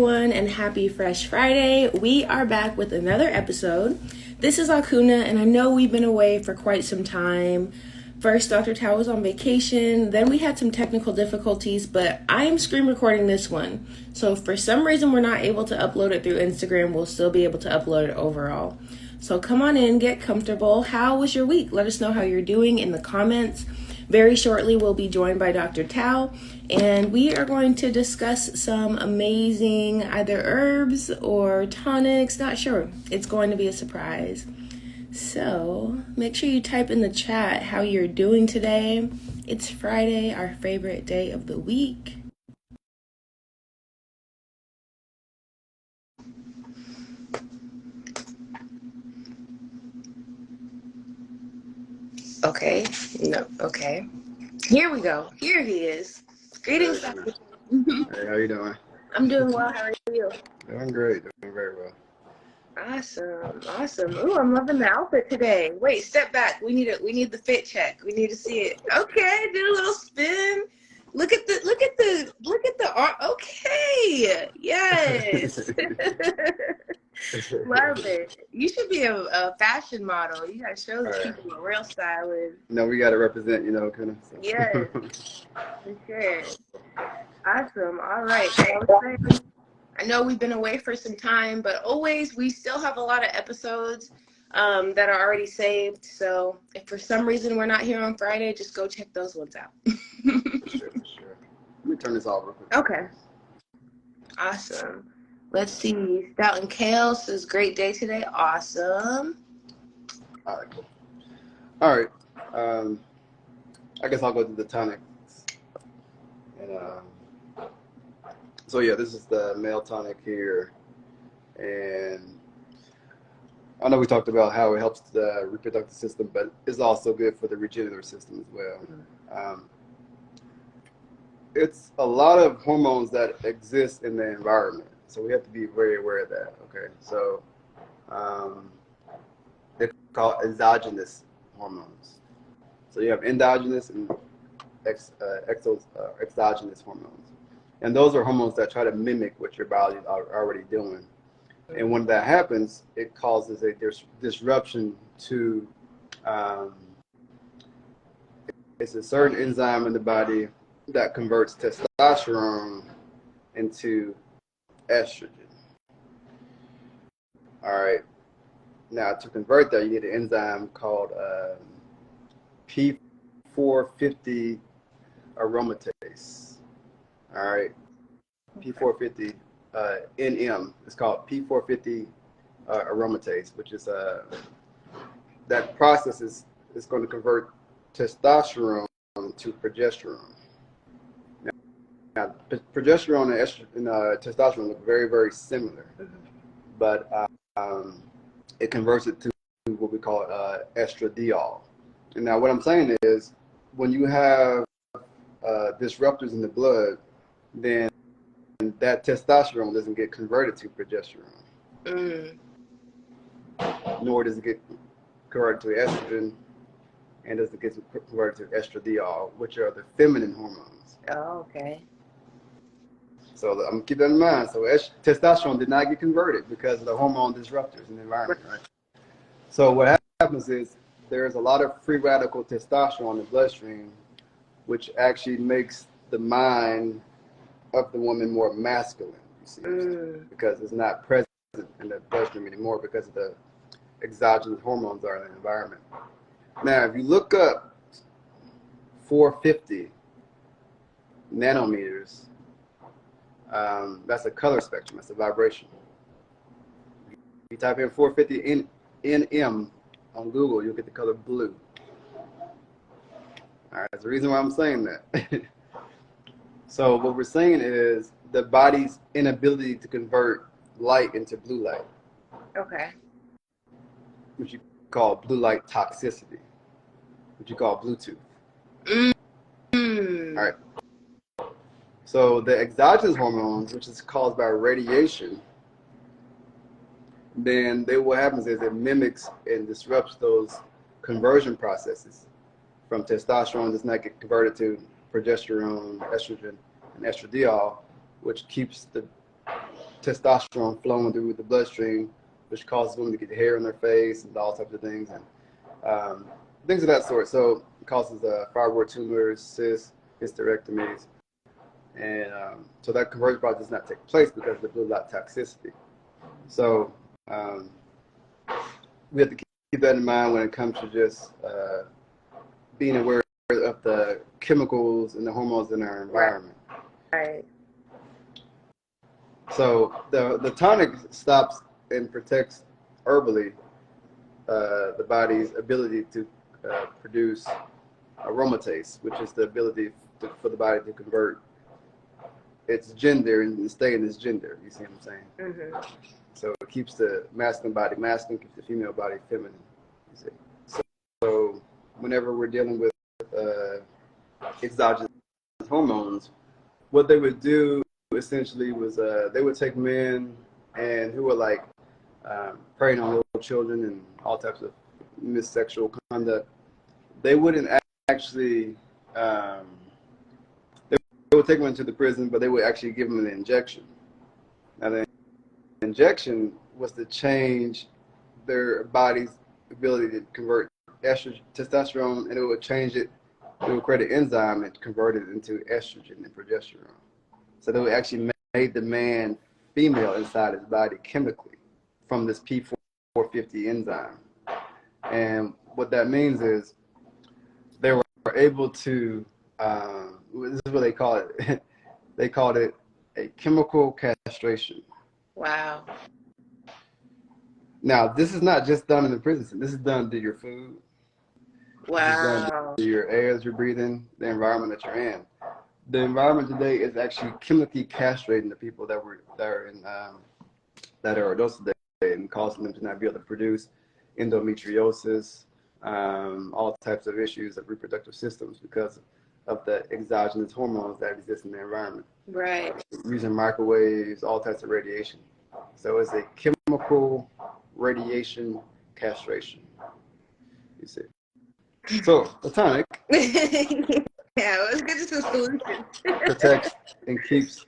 everyone, and happy Fresh Friday. We are back with another episode. This is Akunna, and I know we've been away for quite some time. First, Dr. Tao was on vacation, then we had some technical difficulties, but I am screen recording this one. So if for some reason we're not able to upload it through Instagram, we'll still be able to upload it overall. So come on in, get comfortable. How was your week? Let us know how you're doing in the comments. Very shortly, we'll be joined by Dr. Tao, and we are going to discuss some amazing either herbs or tonics, not sure. It's going to be a surprise. So make sure you type in the chat how you're doing today. It's Friday, our favorite day of the week. Okay, no, okay. Here we go. Here he is. Greetings, Dr. Hey, how you doing? I'm doing well. How are you? Doing great. Doing very well. Awesome. Ooh, I'm loving the outfit today. Wait, step back. We need the fit check. We need to see it. Okay, do a little spin. Look at the art. Okay. Yes. Love it. You should be a fashion model. You gotta show the people what real style is. No, we gotta represent, kind of. So. Yes, for sure. Awesome. All right. I know we've been away for some time, but always we still have a lot of episodes that are already saved. So if for some reason we're not here on Friday, just go check those ones out. For sure. Let me turn this off real quick. Okay. Awesome. Let's see. Stout and Kale says great day today. Awesome. All right, cool. All right. I guess I'll go to the tonics. And so yeah, this is the male tonic here, and I know we talked about how it helps the reproductive system, but it's also good for the regenerative system as well. It's a lot of hormones that exist in the environment, so we have to be very aware of that. Okay, so they're called exogenous hormones. So you have endogenous and exogenous hormones. And those are hormones that try to mimic what your body is already doing. And when that happens, it causes a disruption to, it's a certain enzyme in the body that converts testosterone into estrogen. All right. Now, to convert that, you need an enzyme called P450 aromatase. All right, P450 NM. It's called P450 aromatase, which is that process is going to convert testosterone to progesterone. Now progesterone and testosterone look very, very similar, but it converts it to what we call estradiol. And now what I'm saying is, when you have disruptors in the blood, then that testosterone doesn't get converted to progesterone. Nor does it get converted to estrogen, and doesn't get converted to estradiol, which are the feminine hormones. Oh, okay. So I'm going to keep that in mind. So testosterone did not get converted because of the hormone disruptors in the environment, right? So what happens is there's a lot of free radical testosterone in the bloodstream, which actually makes the mind of the woman more masculine, you see, because it's not present in the bloodstream anymore because of the exogenous hormones that are in the environment. Now, if you look up 450 nanometers, that's a color spectrum, that's a vibration. If you type in 450 NM on Google, you'll get the color blue. All right, that's the reason why I'm saying that. So what we're saying is the body's inability to convert light into blue light. Okay. Which you call blue light toxicity, which you call Bluetooth. All right. So the exogenous hormones, which is caused by radiation, then what happens is it mimics and disrupts those conversion processes from testosterone does not get converted to progesterone, estrogen, and estradiol, which keeps the testosterone flowing through the bloodstream, which causes women to get hair on their face and all types of things, and things of that sort. So it causes fibroid tumors, cysts, hysterectomies, and so that conversion process does not take place because of the blue light toxicity. So we have to keep that in mind when it comes to just being aware of the chemicals and the hormones in our environment. Right. So the tonic stops and protects herbally the body's ability to produce aromatase, which is the ability for the body to convert its gender and stay in its gender. You see what I'm saying? Mm-hmm. So it keeps the masculine body masculine, keeps the female body feminine. You see? So whenever we're dealing with exogenous hormones, what they would do essentially was they would take men and who were like preying on little children and all types of sexual conduct. They wouldn't actually they would take them into the prison, but they would actually give them an injection. Now the injection was to change their body's ability to convert estrogen, testosterone, and it would change it. It would create an enzyme and convert it into estrogen and progesterone. So they would actually make the man female inside his body chemically from this P450 enzyme. And what that means is they were able to, this is what they call it, they called it a chemical castration. Wow. Now, this is not just done in the prison system. This is done to your food. Wow. This is done to your air that you're breathing, the environment that you're in. The environment today is actually chemically castrating the people that are adults today and causing them to not be able to produce endometriosis, all types of issues of reproductive systems because of the exogenous hormones that exist in the environment. Right. Using microwaves, all types of radiation. So it's a chemical radiation castration. You see. So the tonic yeah, let's get to the solution. protects and keeps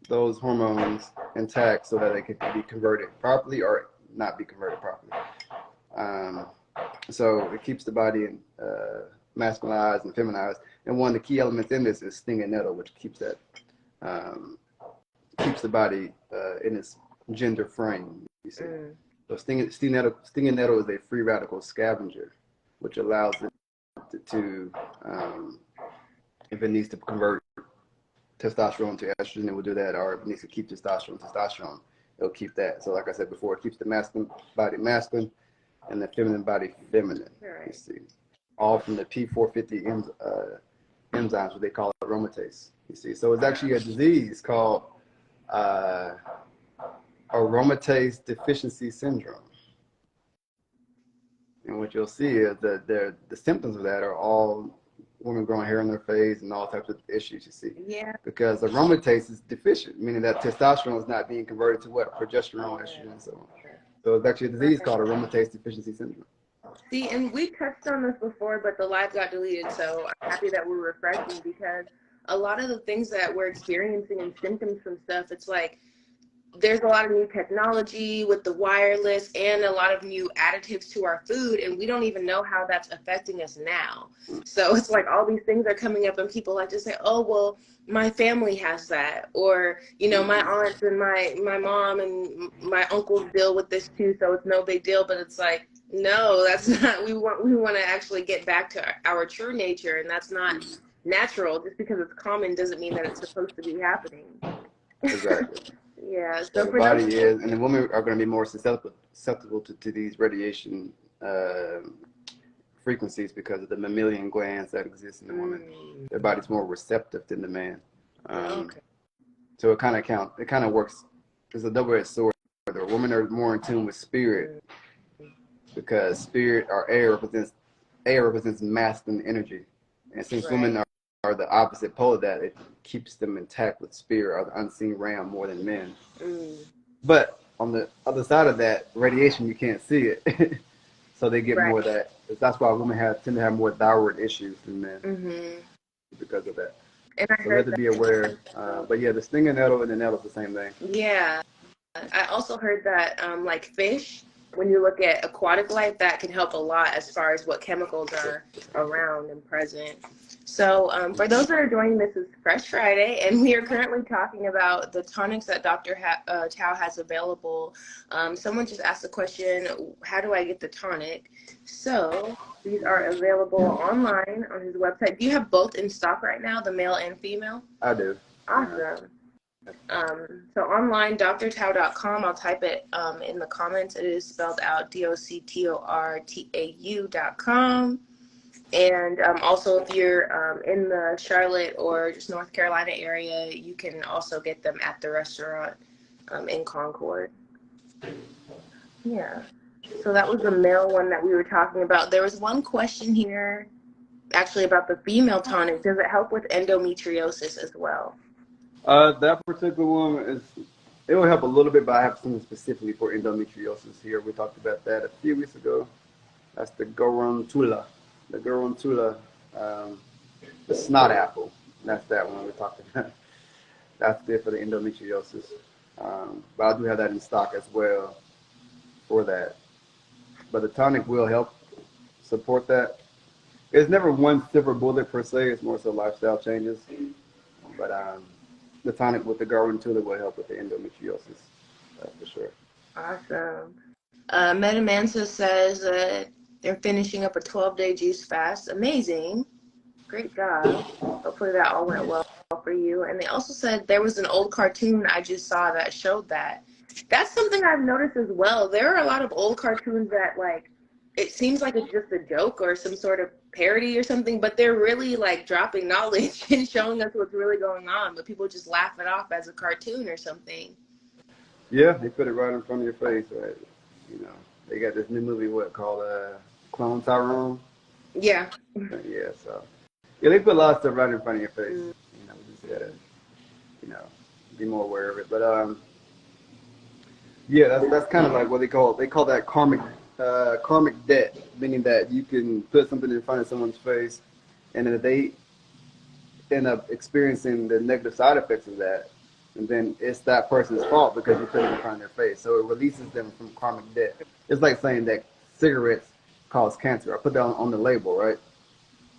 those hormones intact so that they can be converted properly or not be converted properly. So it keeps the body masculinized and feminized. And one of the key elements in this is stinging nettle, which keeps that keeps the body in its gender frame. You see. So stinging nettle is a free radical scavenger, which allows it to if it needs to convert testosterone to estrogen, it will do that, or if it needs to keep testosterone, it'll keep that. So like I said before, it keeps the masculine body masculine and the feminine body feminine. Right. You see, all from the P450 enzymes, what they call aromatase. You see, so it's actually a disease called aromatase deficiency syndrome. And what you'll see is that the symptoms of that are all women growing hair on their face and all types of issues, you see. Yeah. Because aromatase is deficient, meaning that testosterone is not being converted to what? Progesterone, estrogen, and so on. So it's actually a disease called aromatase deficiency syndrome. See, and we touched on this before, but the live got deleted, so I'm happy that we're refreshing because a lot of the things that we're experiencing and symptoms from stuff, it's like there's a lot of new technology with the wireless and a lot of new additives to our food, and we don't even know how that's affecting us now. So it's like all these things are coming up and people like to say, oh, well, my family has that, or, you know, my aunts and my mom and my uncles deal with this too, so it's no big deal. But it's like, no, that's not, we want to actually get back to our true nature, and that's not natural. Just because it's common doesn't mean that it's supposed to be happening. Exactly. Yeah, so the body is, and the women are going to be more susceptible to these radiation frequencies because of the mammalian glands that exist in the woman. Their body's more receptive than the man. Okay. So it kind of works. It's a double-edged sword. The women are more in tune with spirit because spirit or air represents masculine energy, and since women are the opposite pole of that, it keeps them intact with spirit or the unseen realm more than men. But on the other side of that, radiation, you can't see it. So they get more of that. That's why women tend to have more thyroid issues than men because of that. And so we have to be aware. But yeah, the stinging nettle and the nettle is the same thing. Yeah. I also heard that like fish, when you look at aquatic life, that can help a lot as far as what chemicals are around and present. So for those that are joining, this is Fresh Friday, and we are currently talking about the tonics that Dr. Tao has available. Someone just asked the question, how do I get the tonic? So these are available online on his website. Do you have both in stock right now, the male and female? I do. Awesome. So online, drtao.com. I'll type it in the comments. It is spelled out DOCTORTAU.com. And also, if you're in the Charlotte or just North Carolina area, you can also get them at the restaurant in Concord. Yeah. So that was the male one that we were talking about. There was one question here, actually, about the female tonic. Does it help with endometriosis as well? That particular one it will help a little bit, but I have something specifically for endometriosis here. We talked about that a few weeks ago. That's the Gorgonzola. The Gorgonzola, the snot apple. That's that one we talked about. That's good for the endometriosis. But I do have that in stock as well for that. But the tonic will help support that. It's never one silver bullet per se. It's more so lifestyle changes. But the tonic with the Gorgonzola will help with the endometriosis. That's for sure. Awesome. Metamansa says that they're finishing up a 12-day juice fast. Amazing. Great job. Hopefully that all went well for you. And they also said there was an old cartoon I just saw that showed that. That's something I've noticed as well. There are a lot of old cartoons that, like, it seems like it's just a joke or some sort of parody or something, but they're really, like, dropping knowledge and showing us what's really going on, but people just laugh it off as a cartoon or something. Yeah, they put it right in front of your face, right? You know, they got this new movie, called Clone Tyrone? Yeah. Yeah, so. Yeah, they put a lot of stuff right in front of your face. You know, we just gotta, be more aware of it. But, yeah, that's kind of like what they call that karmic debt, meaning that you can put something in front of someone's face, and then if they end up experiencing the negative side effects of that, and then it's that person's fault because you put it in front of their face. So it releases them from karmic debt. It's like saying that cigarettes cause cancer. I put that on the label, right?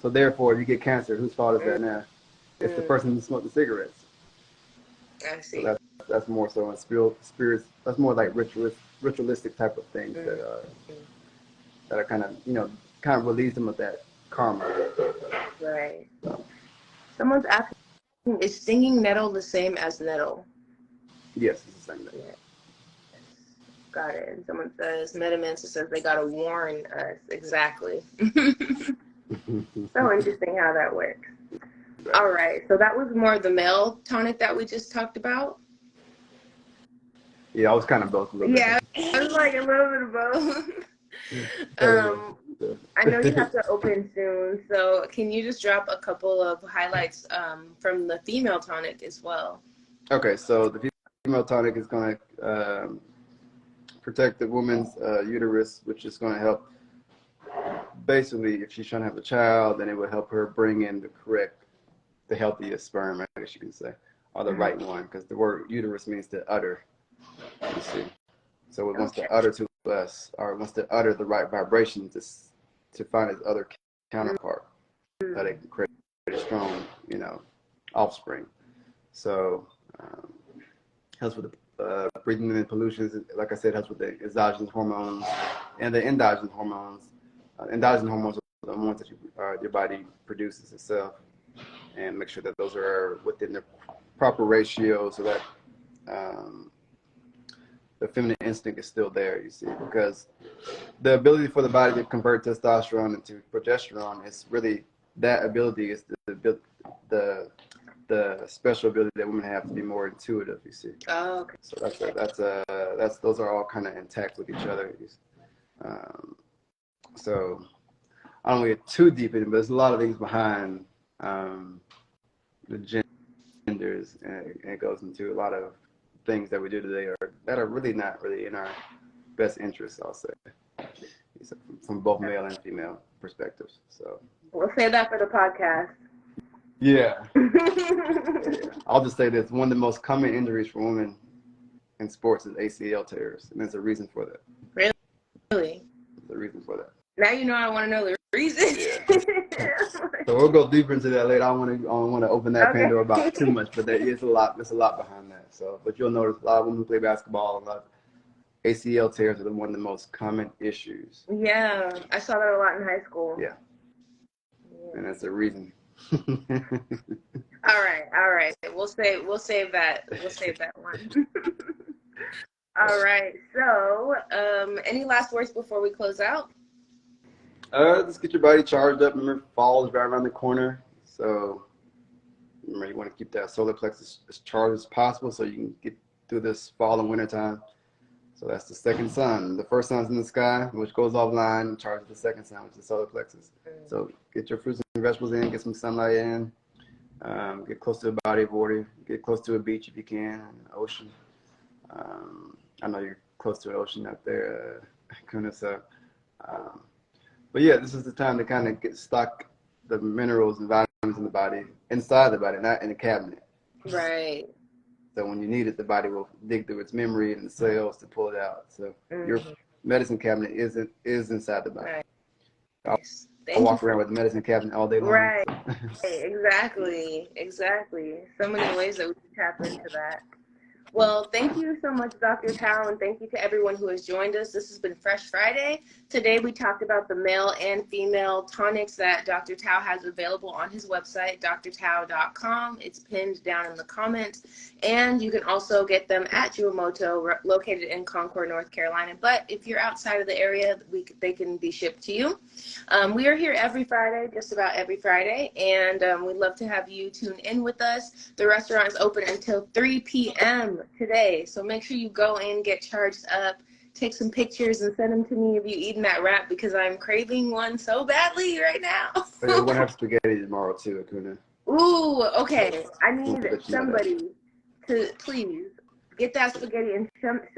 So therefore, if you get cancer, whose fault is that now? It's the person who smoked the cigarettes. I see. So that's more so in spirits. That's more like ritualistic type of things that are kind of release them of that karma. Right. Someone's asking, is stinging nettle the same as nettle? Yes, it's the same thing. Yeah. Got it. And someone says, Metamancer says they gotta warn us. Exactly. So interesting how that works. Right. All right. So that was more the male tonic that we just talked about. Yeah, I was kind of both a little bit. Yeah, I was like a little bit of both. I know you have to open soon, so can you just drop a couple of highlights from the female tonic as well? Okay, so the female tonic is going to protect the woman's uterus, which is going to help. Basically, if she's trying to have a child, then it would help her bring in the healthiest sperm, I guess you can say, or the right one, because the word uterus means to utter. You see, so it wants to utter to us, or it wants to utter the right vibration to find its other counterpart, that it can create a strong, offspring. So helps with the breathing in pollutions. Like I said, helps with the exogenous hormones and the endogenous hormones. Endogenous hormones are the ones that your body produces itself, and make sure that those are within the proper ratio so that the feminine instinct is still there, you see, because the ability for the body to convert testosterone into progesterone is really, that ability is the special ability that women have to be more intuitive, you see. Oh, okay. So those are all kind of intact with each other. So I don't want to get too deep in it, but there's a lot of things behind the genders, and it goes into a lot of things that we do today that are really not really in our best interest, I'll say, from both male and female perspectives. So we'll save that for the podcast. Yeah. Yeah. I'll just say this: one of the most common injuries for women in sports is ACL tears, and there's a reason for that. Really? There's a reason for that. Now you know I want to know the reason. Yeah. So we'll go deeper into that later. I don't want to open that Pandora box too much, but there is a lot. There's a lot behind that. So, but you'll notice a lot of women who play basketball, a lot of ACL tears are one of the most common issues. Yeah, I saw that a lot in high school. Yeah. And that's the reason. All right. We'll save that one. All right. So, any last words before we close out? Just get your body charged up. Remember, fall is right around the corner. So, remember, you want to keep that solar plexus as charged as possible so you can get through this fall and winter time. So that's the second sun. The first sun's in the sky, which goes offline, and charges the second sun, which is the solar plexus. So get your fruits and vegetables in, get some sunlight in, get close to a body of water, get close to a beach if you can, an ocean. I know you're close to an ocean up there, Akunna, so. But yeah, this is the time to kind of stock the minerals and vitamins in the body, inside the body, not in the cabinet. Right. So when you need it, the body will dig through its memory and the cells to pull it out. So your medicine cabinet is inside the body. Right. I walk around with the medicine cabinet all day long. Right. So. Exactly. So many ways that we can tap into that. Well, thank you so much, Dr. Tao, and thank you to everyone who has joined us. This has been Fresh Friday. Today we talked about the male and female tonics that Dr. Tao has available on his website, drtao.com. It's pinned down in the comments. And you can also get them at Juamoto, located in Concord, North Carolina. But if you're outside of the area, they can be shipped to you. We are here every Friday, just about every Friday, and we'd love to have you tune in with us. The restaurant is open until 3 p.m. today, so make sure you go in, get charged up, take some pictures, and send them to me if you eaten that wrap, because I'm craving one so badly right now. We're going to have spaghetti tomorrow, too, Akunna. Ooh, okay. I need somebody to please get that spaghetti, and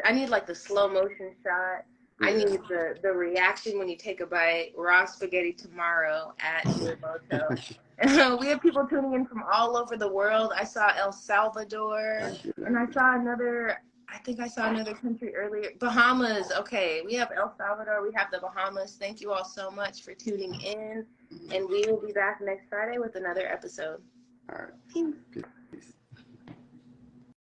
I need like the slow motion shot. I need the reaction when you take a bite. Raw spaghetti tomorrow at Reproductive. We have people tuning in from all over the world. I saw El Salvador, and I saw another country earlier. Bahamas. Okay, we have El Salvador. We have the Bahamas. Thank you all so much for tuning in, and we will be back next Friday with another episode. All right. Peace.